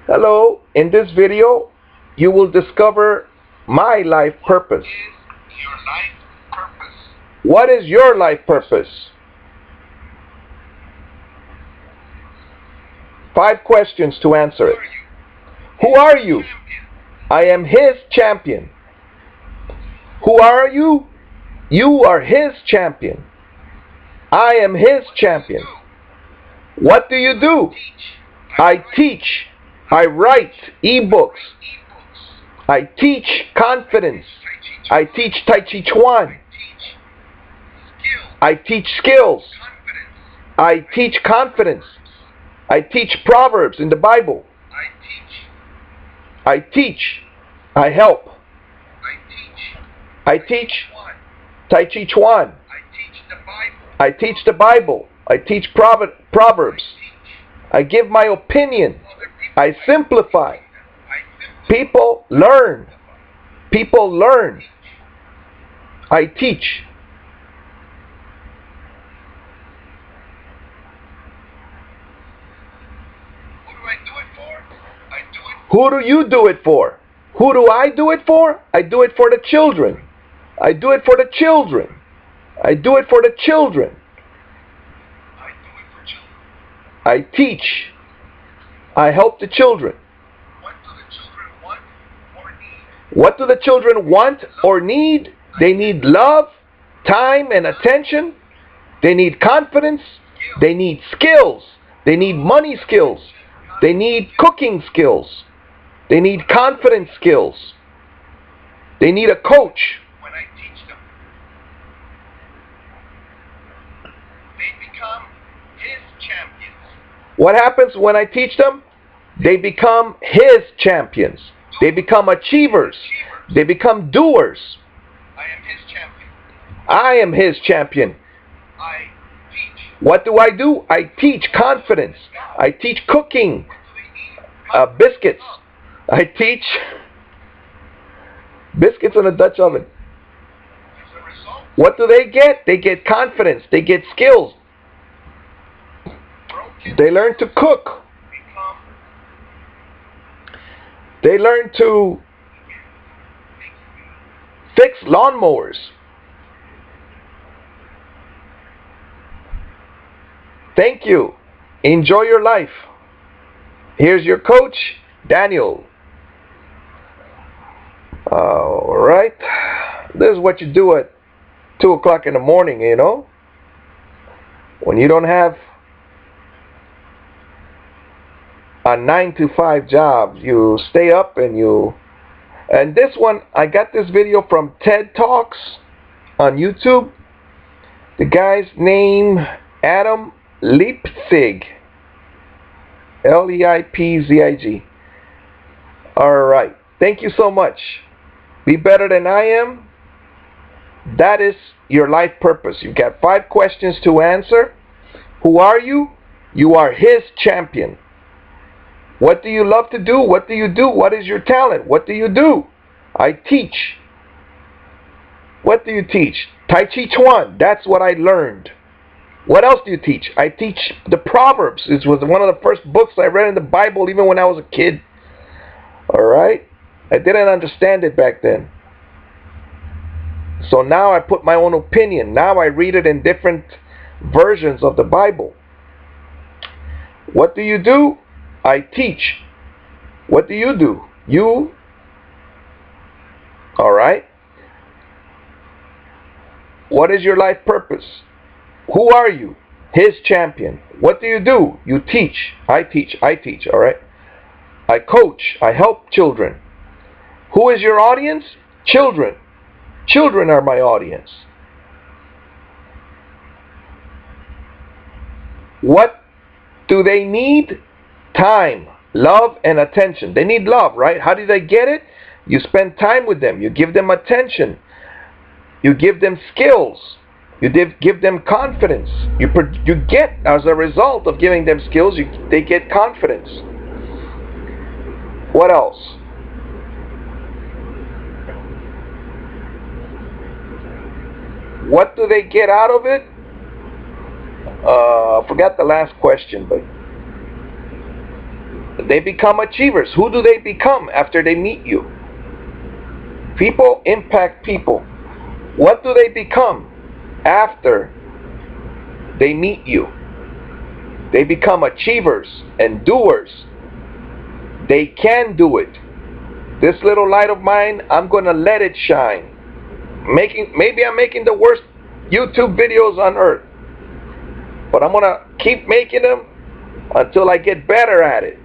Hello, in this video, you will discover my life purpose. What is your life purpose? 5 questions to answer it. Who are you? I am his champion. Who are you? You are his champion. I am his champion. What do you do? I teach. I write ebooks. I teach confidence. I teach Tai Chi Chuan. I teach skills. I teach confidence. I teach proverbs in the Bible. I teach. I help. I teach Tai Chi Chuan. I teach the Bible. I teach proverbs. I give my opinion. I simplify. People learn. People learn. I teach. Who do you do it for? Who do I do it for? I do it for the children. I do it for the children. I do it for the children. I teach. I help the children. What do the children want or need? They need love, time, and attention. They need confidence. They need skills. They need money skills. They need cooking skills. They need confidence skills. They need a coach. When I teach them, they become his champions. What happens when I teach them? They become his champions. They become achievers. They become doers. I am his champion. I am his champion. I teach. What do? I teach confidence. I teach cooking, biscuits. I teach biscuits in a Dutch oven. What do they get? They get confidence. They get skills. They learn to cook. They learn to fix lawnmowers. Thank you. Enjoy your life. Here's your coach, Daniel. Alright. This is what you do at 2 o'clock in the morning, you know. When you don't have a 9 to 5 job, you stay up and and this one, I got this video from TED Talks on YouTube. The guy's name, Adam Leipzig. Leipzig. Alright. Thank you so much. Be better than I am. That is your life purpose. You've got 5 questions to answer. Who are you? You are his champion. What do you love to do? What do you do? What is your talent? What do you do? I teach. What do you teach? Tai Chi Chuan. That's what I learned. What else do you teach? I teach the Proverbs. This was one of the first books I read in the Bible even when I was a kid. Alright? I didn't understand it back then. So now I put my own opinion. Now I read it in different versions of the Bible. What do you do? I teach. What do you do? You. Alright? What is your life purpose? Who are you? His champion. What do you do? You teach. I teach. I teach. Alright? I coach. I help children. Who is your audience? Children. Children are my audience. What do they need? Time, love, and attention. They need love, right? How do they get it? You spend time with them. You give them attention. You give them skills. You give them confidence. You get, as a result of giving them skills, they get confidence. What else? What do they get out of it? I forgot the last question, but They become achievers. Who do they become after they meet you? People impact people. What do they become after they meet you? They become achievers and doers. They can do it. This little light of mine, I'm going to let it shine. Maybe I'm making the worst YouTube videos on earth, but I'm going to keep making them until I get better at it.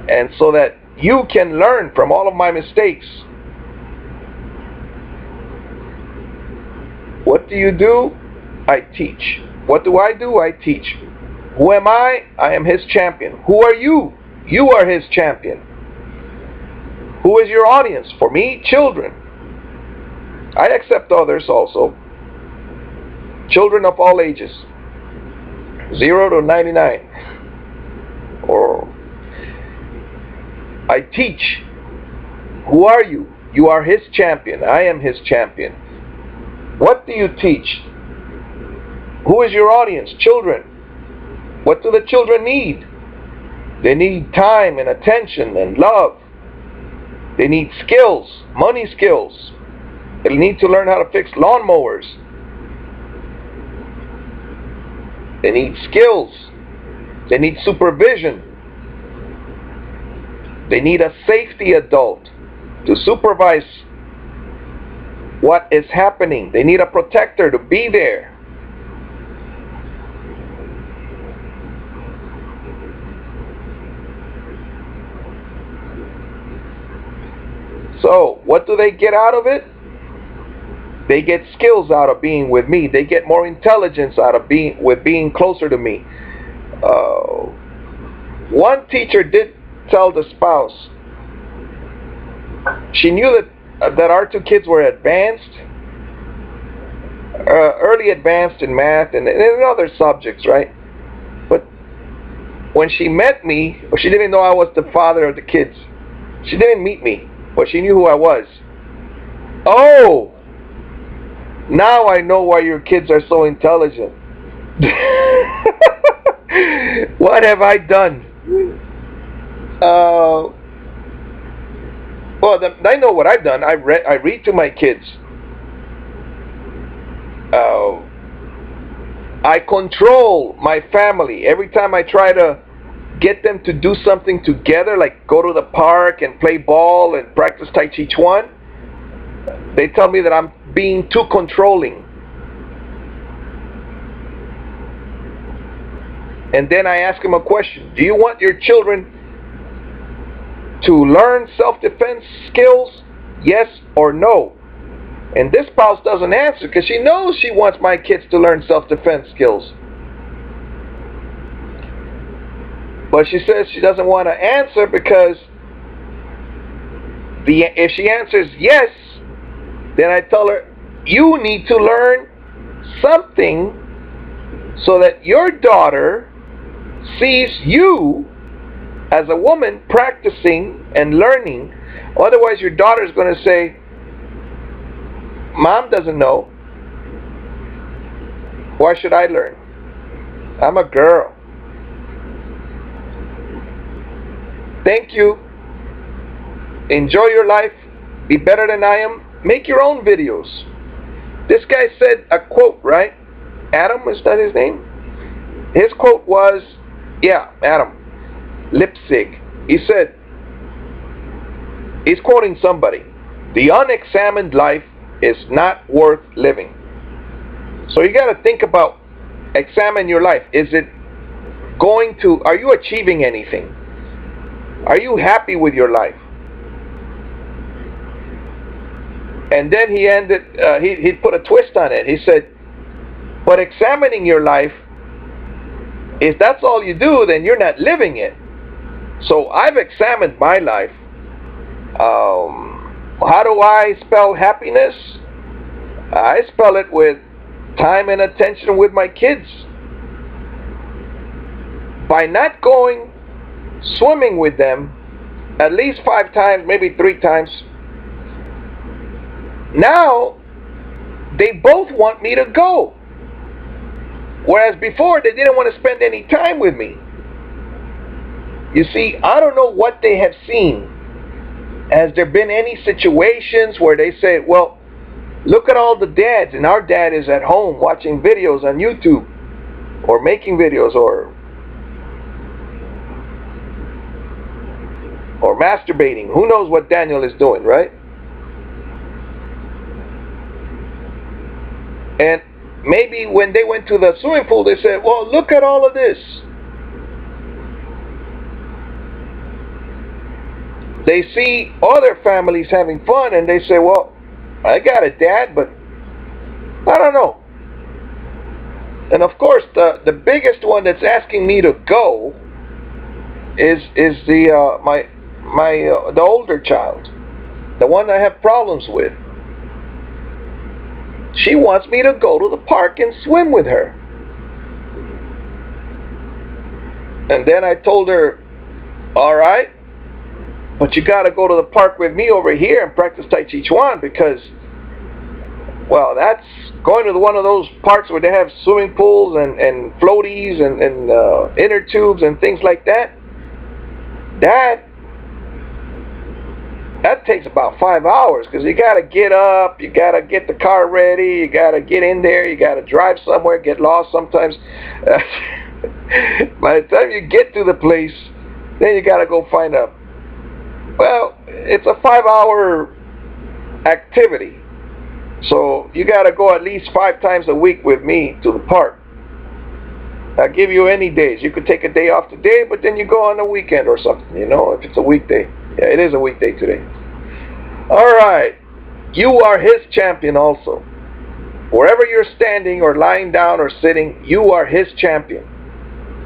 And so that you can learn from all of my mistakes. What do you do? I teach. What do? I teach. Who am I? I am his champion. Who are you? You are his champion. Who is your audience? For me, children. I accept others also. Children of all ages. 0 to 99. Or I teach. Who are you? You are his champion. I am his champion. What do you teach? Who is your audience? Children. What do the children need? They need time and attention and love. They need skills, money skills. They need to learn how to fix lawnmowers. They need skills. They need supervision. They need a safety adult to supervise what is happening. They need a protector to be there. So, what do they get out of it? They get skills out of being with me. They get more intelligence out of being closer to me. One teacher did tell the spouse, she knew that our two kids were advanced, early advanced in math and in other subjects, right? But when she met me, she didn't know I was the father of the kids. She didn't meet me, but she knew who I was. Oh, now I know why your kids are so intelligent. What have I done? Well, I know what I've done. I read to my kids. I control my family. Every time I try to get them to do something together, like go to the park and play ball and practice Tai Chi Chuan, they tell me that I'm being too controlling. And then I ask them a question. Do you want your children to learn self-defense skills? Yes or no? And this spouse doesn't answer because she knows she wants my kids to learn self-defense skills. But she says she doesn't want to answer because if she answers yes, then I tell her, you need to learn something so that your daughter sees you as a woman practicing and learning. Otherwise, your daughter is going to say, Mom doesn't know. Why should I learn? I'm a girl. Thank you. Enjoy your life. Be better than I am. Make your own videos. This guy said a quote, right? Adam, is that his name? His quote was, Adam, Leipzig. He said, he's quoting somebody, the unexamined life is not worth living. So you got to think about, examine your life. Is it are you achieving anything? Are you happy with your life? And then he ended, he put a twist on it. He said, but examining your life, if that's all you do, then you're not living it. So I've examined my life. How do I spell happiness? I spell it with time and attention with my kids. By not going swimming with them at least 5 times, maybe 3 times, now they both want me to go. Whereas before they didn't want to spend any time with me. You see, I don't know what they have seen. Has there been any situations where they say, well, look at all the dads, and our dad is at home watching videos on YouTube, or making videos, or masturbating. Who knows what Daniel is doing, right? And maybe when they went to the swimming pool, they said, well, look at all of this. They see other families having fun, and they say, well, I got a dad, but I don't know. And of course, the biggest one that's asking me to go is the the older child, the one I have problems with. She wants me to go to the park and swim with her. And then I told her, all right, but you got to go to the park with me over here and practice Tai Chi Chuan, because, well, that's going to one of those parks where they have swimming pools and floaties and inner tubes and things like that. That takes about 5 hours, because you got to get up, you got to get the car ready, you got to get in there, you got to drive somewhere, get lost sometimes. By the time you get to the place, then you got to go find a, well, it's a 5-hour activity. So you got to go at least 5 times a week with me to the park. I'll give you any days. You could take a day off today, but then you go on a weekend or something, you know, if it's a weekday. Yeah, it is a weekday today. All right. You are his champion also. Wherever you're standing or lying down or sitting, you are his champion.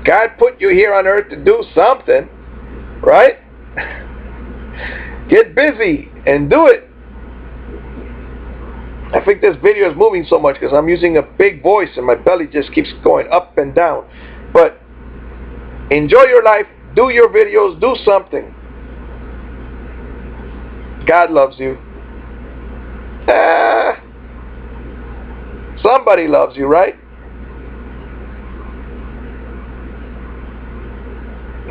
God put you here on earth to do something, right? Get busy and do it. I think this video is moving so much because I'm using a big voice and my belly just keeps going up and down. But enjoy your life. Do your videos. Do something. God loves you. Somebody loves you, right?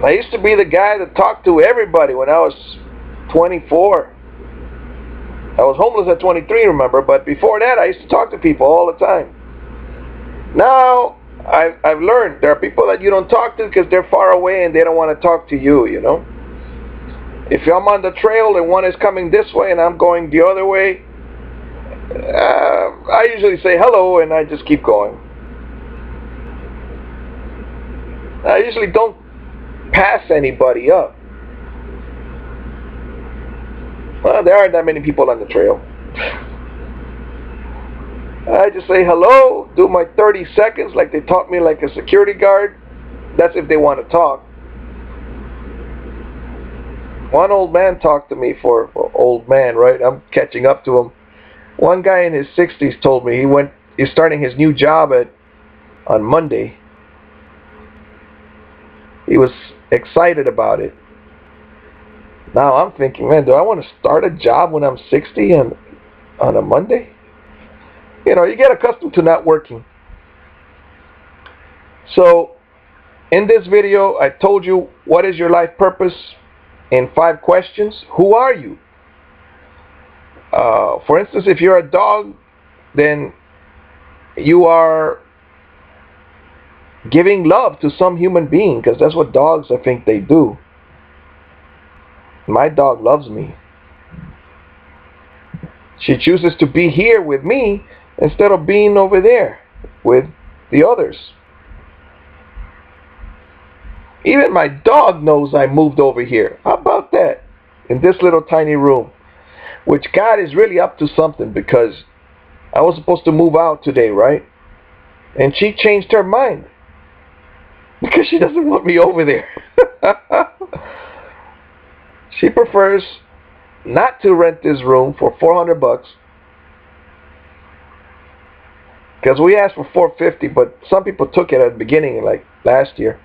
I used to be the guy that talked to everybody when I was 24. I was homeless at 23, remember, but before that I used to talk to people all the time. Now I've learned there are people that you don't talk to because they're far away and they don't want to talk to you, you know. If I'm on the trail and one is coming this way and I'm going the other way, I usually say hello and I just keep going. I usually don't pass anybody up. Well, there aren't that many people on the trail. I just say hello, do my 30 seconds like they taught me, like a security guard. That's if they want to talk. One old man talked to me for old man, right? I'm catching up to him. One guy in his 60s told me he's starting his new job on Monday. He was excited about it. Now I'm thinking, man, do I want to start a job when I'm 60 and on a Monday? You know, you get accustomed to not working. So, in this video, I told you what is your life purpose in 5 questions. Who are you? For instance, if you're a dog, then you are giving love to some human being, because that's what dogs, I think, they do. My dog loves me. She chooses to be here with me instead of being over there with the others. Even my dog knows I moved over here. How about that? In this little tiny room. Which God is really up to something, because I was supposed to move out today, right? And she changed her mind. Because she doesn't want me over there. She prefers not to rent this room for $400. Because we asked for $450, but some people took it at the beginning, like last year.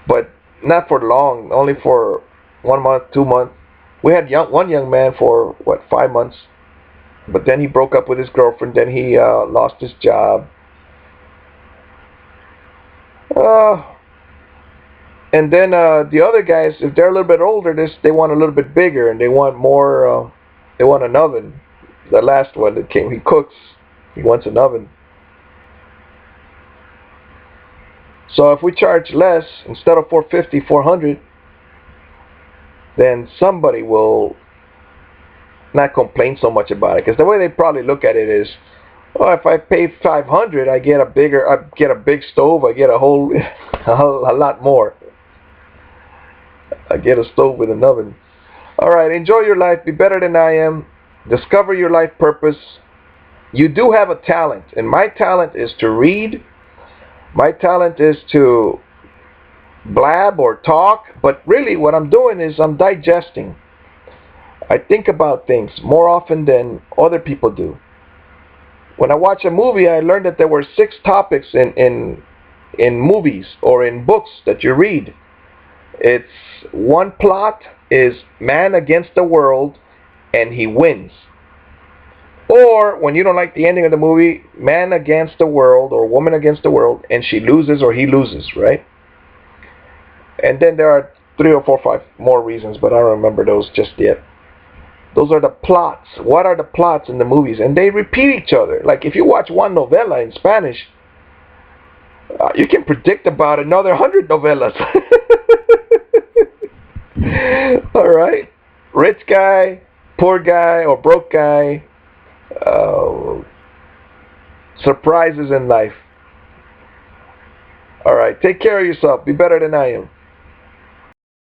But not for long, only for 1 month, 2 months. We had one young man for, 5 months. But then he broke up with his girlfriend, then he lost his job. And then the other guys, if they're a little bit older, they want a little bit bigger, and they want more. They want an oven. The last one that came, he cooks. He wants an oven. So if we charge less, instead of 450, 400, then somebody will not complain so much about it. Because the way they probably look at it is, oh, if I pay 500, I get a big stove. I get a whole, a lot more. I get a stove with an oven. All right, enjoy your life. Be better than I am. Discover your life purpose. You do have a talent, and my talent is to read. My talent is to blab or talk, but really what I'm doing is I'm digesting. I think about things more often than other people do. When I watch a movie, I learned that there were 6 topics in movies or in books that you read. It's one plot is man against the world and he wins. Or when you don't like the ending of the movie, man against the world or woman against the world and she loses or he loses, right? And then there are 3 or 4 or 5 more reasons, but I don't remember those just yet. Those are the plots. What are the plots in the movies? And they repeat each other. Like if you watch one novela in Spanish, you can predict about another 100 novelas. All right. Rich guy, poor guy, or broke guy. Surprises in life. All right. Take care of yourself. Be better than I am.